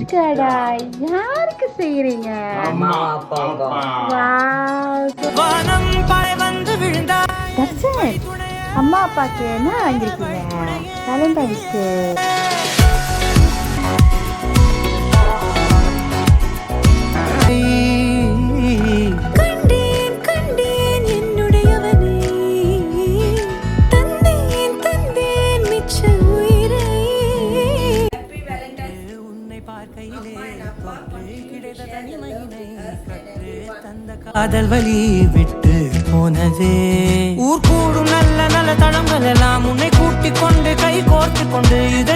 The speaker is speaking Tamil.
கிஃப்டடா யாருக்கு செய்யறீங்க? அம்மா அப்பாவுக்கு. வானம் பறை வந்து விழுந்தா தர்ஷன், அம்மா அப்பாக்கு என்ன வாங்கிருக்கீங்க வேலண்டைன்ஸ்க்கு? கண்டேன் கண்டேன் என்னுடையவனை, தந்தேன் தந்தேன் மிச்ச உயிரை. உன்னை பார்க்கையிலே கிடைத்த தனிமையினை கற்று தந்த காதல் வழி விட்டு போனதே. ஊர் கூடும் நல்ல நல்ல தளங்கள் எல்லாம் உன்னை கூட்டிக் கொண்டு கை கோர்த்து கொண்டு இதை